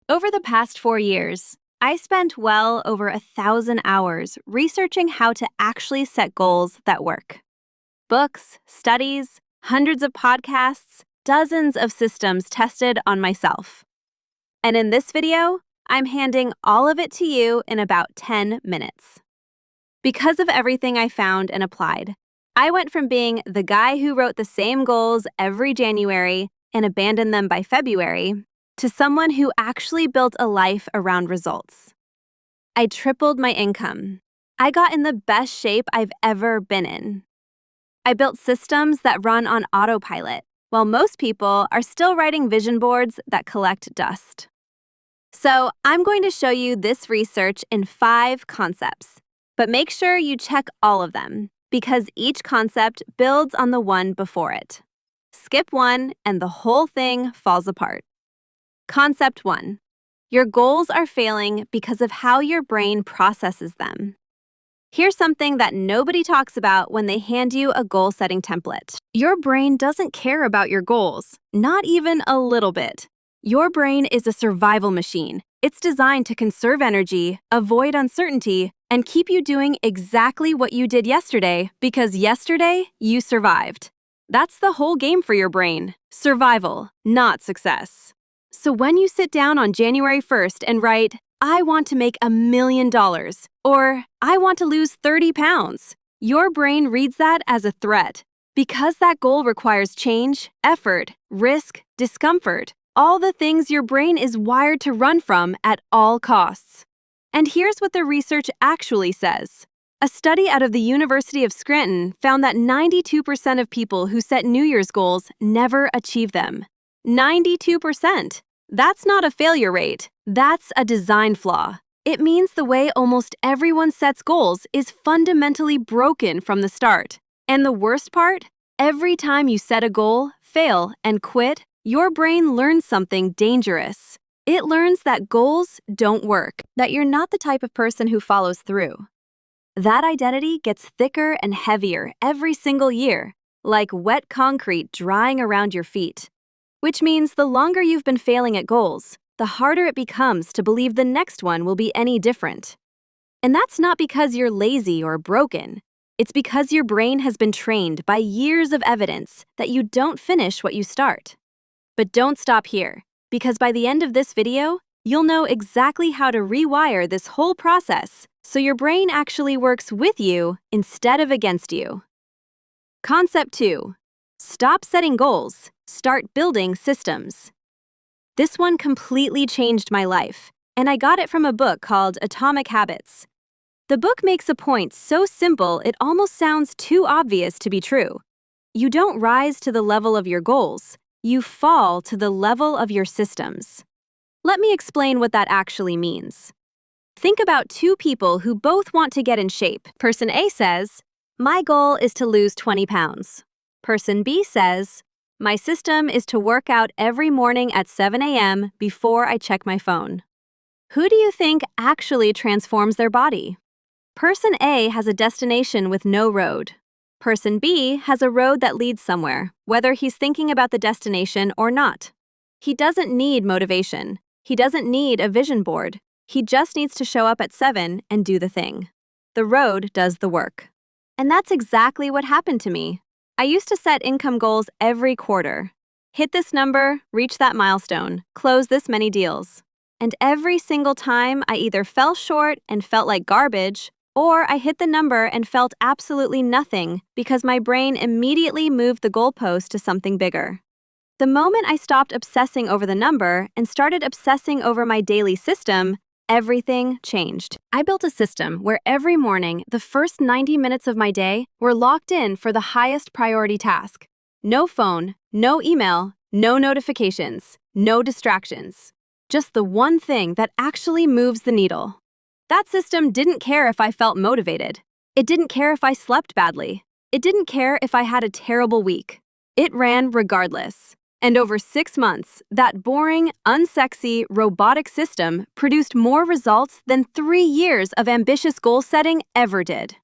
Over the past 4 years, I spent well over 1,000 hours researching how to actually set goals that work. Books, studies, hundreds of podcasts, dozens of systems tested on myself. And in this video, I'm handing all of it to you in about 10 minutes. Because of everything I found and applied, I went from being the guy who wrote the same goals every January and abandoned them by February to someone who actually built a life around results. I tripled my income. I got in the best shape I've ever been in. I built systems that run on autopilot, while most people are still writing vision boards that collect dust. So I'm going to show you this research in 5 concepts, but make sure you check all of them, because each concept builds on the one before it. Skip one and the whole thing falls apart. Concept 1. Your goals are failing because of how your brain processes them. Here's something that nobody talks about when they hand you a goal-setting template. Your brain doesn't care about your goals, not even a little bit. Your brain is a survival machine. It's designed to conserve energy, avoid uncertainty, and keep you doing exactly what you did yesterday because yesterday you survived. That's the whole game for your brain. Survival, not success. So when you sit down on January 1st and write, I want to make $1 million, or I want to lose 30 pounds, your brain reads that as a threat. Because that goal requires change, effort, risk, discomfort, all the things your brain is wired to run from at all costs. And here's what the research actually says. A study out of the University of Scranton found that 92% of people who set New Year's goals never achieve them. 92%. That's not a failure rate. That's a design flaw. It means the way almost everyone sets goals is fundamentally broken from the start. And the worst part? Every time you set a goal, fail, and quit, your brain learns something dangerous. It learns that goals don't work, that you're not the type of person who follows through. That identity gets thicker and heavier every single year, like wet concrete drying around your feet. Which means the longer you've been failing at goals, the harder it becomes to believe the next one will be any different. And that's not because you're lazy or broken. It's because your brain has been trained by years of evidence that you don't finish what you start. But don't stop here, because by the end of this video, you'll know exactly how to rewire this whole process so your brain actually works with you instead of against you. Concept 2. Stop setting goals. Start building systems. This one completely changed my life, and I got it from a book called Atomic Habits. The book makes a point so simple it almost sounds too obvious to be true. You don't rise to the level of your goals. You fall to the level of your systems. Let me explain what that actually means. Think about 2 people who both want to get in shape. Person A says, my goal is to lose 20 pounds. Person B says, my system is to work out every morning at 7 a.m. before I check my phone. Who do you think actually transforms their body? Person A has a destination with no road. Person B has a road that leads somewhere, whether he's thinking about the destination or not. He doesn't need motivation. He doesn't need a vision board. He just needs to show up at 7 and do the thing. The road does the work. And that's exactly what happened to me. I used to set income goals every quarter. Hit this number, reach that milestone, close this many deals. And every single time I either fell short and felt like garbage, or I hit the number and felt absolutely nothing because my brain immediately moved the goalpost to something bigger. The moment I stopped obsessing over the number and started obsessing over my daily system, everything changed. I built a system where every morning, the first 90 minutes of my day were locked in for the highest priority task. No phone, no email, no notifications, no distractions. Just the one thing that actually moves the needle. That system didn't care if I felt motivated. It didn't care if I slept badly. It didn't care if I had a terrible week. It ran regardless. And over 6 months, that boring, unsexy, robotic system produced more results than 3 years of ambitious goal setting ever did.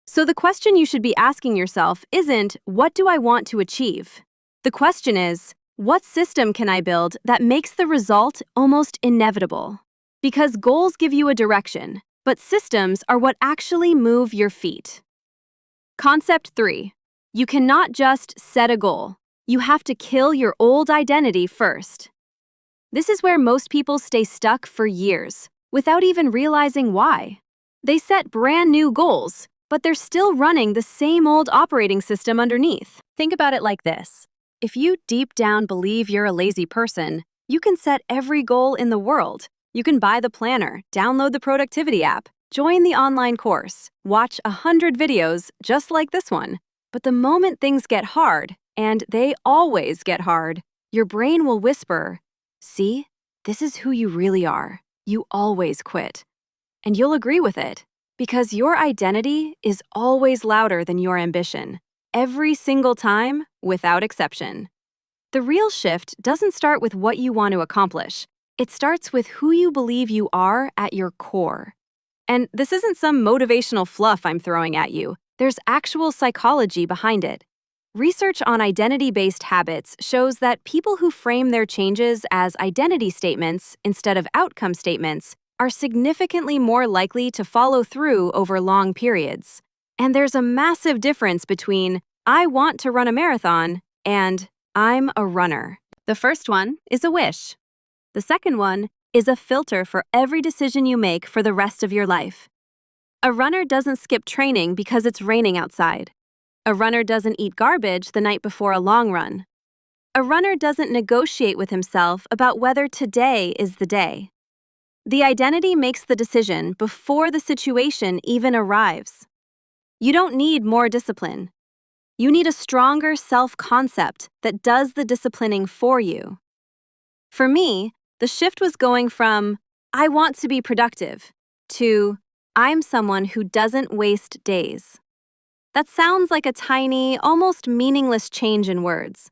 So the question you should be asking yourself isn't, what do I want to achieve? The question is, What system can I build that makes the result almost inevitable? Because goals give you a direction, but systems are what actually move your feet. Concept 3. You cannot just set a goal. You have to kill your old identity first. This is where most people stay stuck for years, without even realizing why. They set brand new goals, but they're still running the same old operating system underneath. Think about it like this. If you deep down believe you're a lazy person, you can set every goal in the world. You can buy the planner, download the productivity app, join the online course, watch 100 videos just like this one. But the moment things get hard, and they always get hard, your brain will whisper, "See, this is who you really are. You always quit." And you'll agree with it, because your identity is always louder than your ambition. Every single time, without exception. The real shift doesn't start with what you want to accomplish. It starts with who you believe you are at your core. And this isn't some motivational fluff I'm throwing at you. There's actual psychology behind it. Research on identity-based habits shows that people who frame their changes as identity statements instead of outcome statements are significantly more likely to follow through over long periods. And there's a massive difference between "I want to run a marathon" and "I'm a runner." The first one is a wish. The second one is a filter for every decision you make for the rest of your life. A runner doesn't skip training because it's raining outside. A runner doesn't eat garbage the night before a long run. A runner doesn't negotiate with himself about whether today is the day. The identity makes the decision before the situation even arrives. You don't need more discipline. You need a stronger self-concept that does the disciplining for you. For me, the shift was going from "I want to be productive" to "I'm someone who doesn't waste days." That sounds like a tiny, almost meaningless change in words.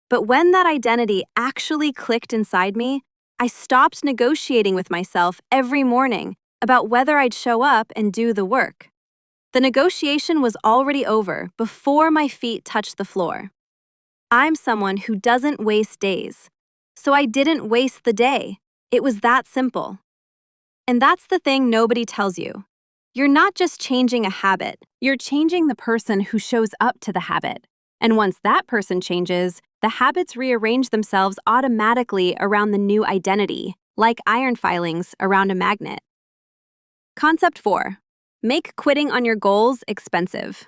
But when that identity actually clicked inside me, I stopped negotiating with myself every morning about whether I'd show up and do the work. The negotiation was already over before my feet touched the floor. I'm someone who doesn't waste days. So I didn't waste the day. It was that simple. And that's the thing nobody tells you. You're not just changing a habit, you're changing the person who shows up to the habit. And once that person changes, the habits rearrange themselves automatically around the new identity, like iron filings around a magnet. Concept 4. Make quitting on your goals expensive.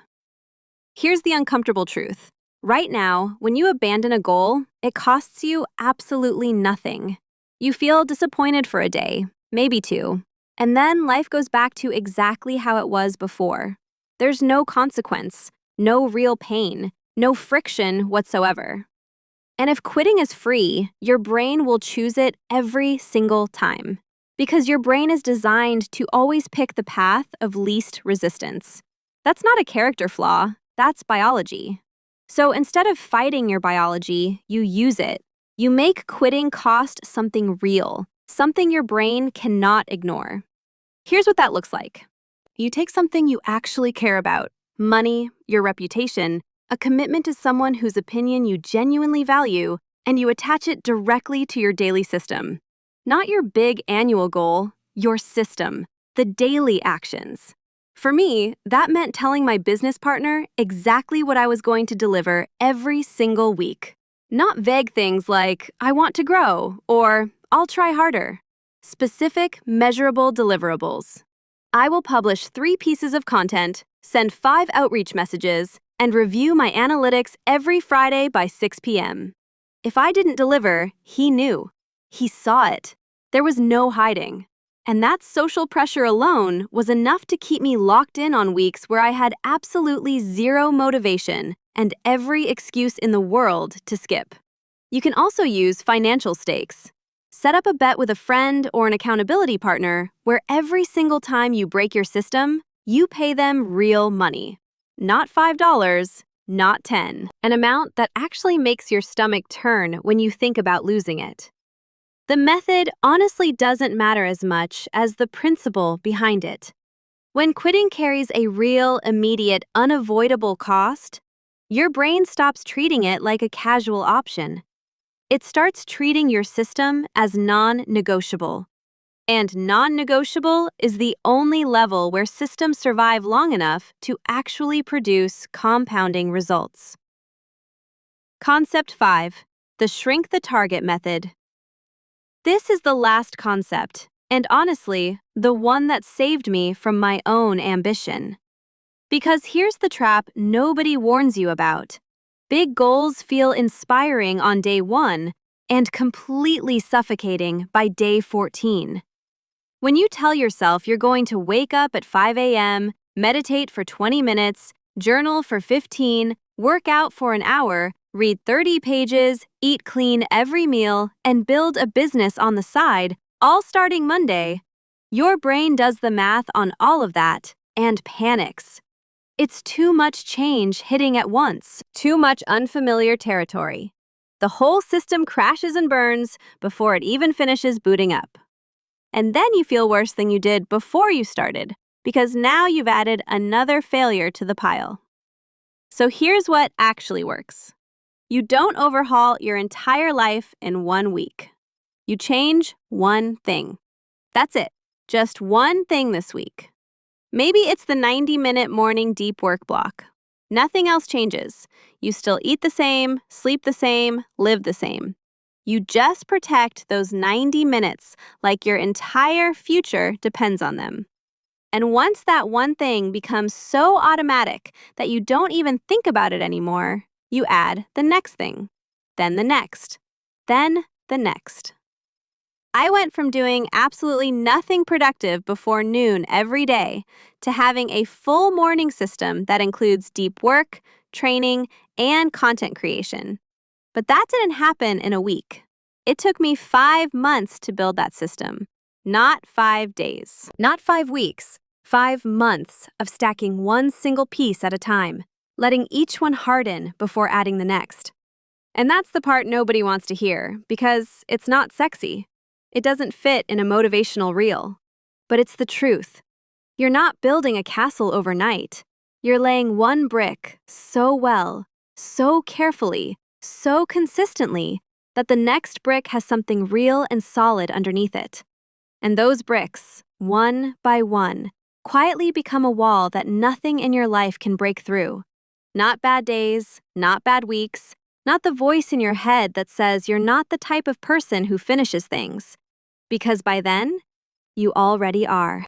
Here's the uncomfortable truth. Right now, when you abandon a goal, it costs you absolutely nothing. You feel disappointed for a day, maybe 2, and then life goes back to exactly how it was before. There's no consequence, no real pain, no friction whatsoever. And if quitting is free, your brain will choose it every single time. Because your brain is designed to always pick the path of least resistance. That's not a character flaw, that's biology. So instead of fighting your biology, you use it. You make quitting cost something real, something your brain cannot ignore. Here's what that looks like. You take something you actually care about, money, your reputation, a commitment to someone whose opinion you genuinely value, and you attach it directly to your daily system. Not your big annual goal, your system, the daily actions. For me, that meant telling my business partner exactly what I was going to deliver every single week. Not vague things like, "I want to grow," or "I'll try harder." Specific, measurable deliverables. I will publish 3 pieces of content, send 5 outreach messages, and review my analytics every Friday by 6 p.m. If I didn't deliver, he knew. He saw it. There was no hiding. And that social pressure alone was enough to keep me locked in on weeks where I had absolutely zero motivation and every excuse in the world to skip. You can also use financial stakes. Set up a bet with a friend or an accountability partner where every single time you break your system, you pay them real money. Not $5, not 10. An amount that actually makes your stomach turn when you think about losing it. The method honestly doesn't matter as much as the principle behind it. When quitting carries a real, immediate, unavoidable cost, your brain stops treating it like a casual option. it starts treating your system as non-negotiable. And non-negotiable is the only level where systems survive long enough to actually produce compounding results. Concept 5. The shrink the target method. This is the last concept, and honestly, the one that saved me from my own ambition. Because here's the trap nobody warns you about. Big goals feel inspiring on day 1 and completely suffocating by day 14. When you tell yourself you're going to wake up at 5 a.m., meditate for 20 minutes, journal for 15, work out for an hour, read 30 pages, eat clean every meal, and build a business on the side, all starting Monday, your brain does the math on all of that and panics. It's too much change hitting at once, too much unfamiliar territory. The whole system crashes and burns before it even finishes booting up. And then you feel worse than you did before you started, because now you've added another failure to the pile. So here's what actually works. You don't overhaul your entire life in 1 week. You change one thing. That's it. Just one thing this week. Maybe it's the 90-minute morning deep work block. Nothing else changes. You still eat the same, sleep the same, live the same. You just protect those 90 minutes like your entire future depends on them. And once that one thing becomes so automatic that you don't even think about it anymore, you add the next thing, then the next, then the next. I went from doing absolutely nothing productive before noon every day to having a full morning system that includes deep work, training, and content creation. But that didn't happen in a week. It took me 5 months to build that system, not 5 days. Not 5 weeks, 5 months of stacking one single piece at a time, letting each one harden before adding the next. And that's the part nobody wants to hear because it's not sexy. It doesn't fit in a motivational reel. But it's the truth. You're not building a castle overnight. You're laying one brick so well, so carefully, so consistently that the next brick has something real and solid underneath it. And those bricks, one by one, quietly become a wall that nothing in your life can break through. Not bad days, not bad weeks, not the voice in your head that says you're not the type of person who finishes things. Because by then, you already are.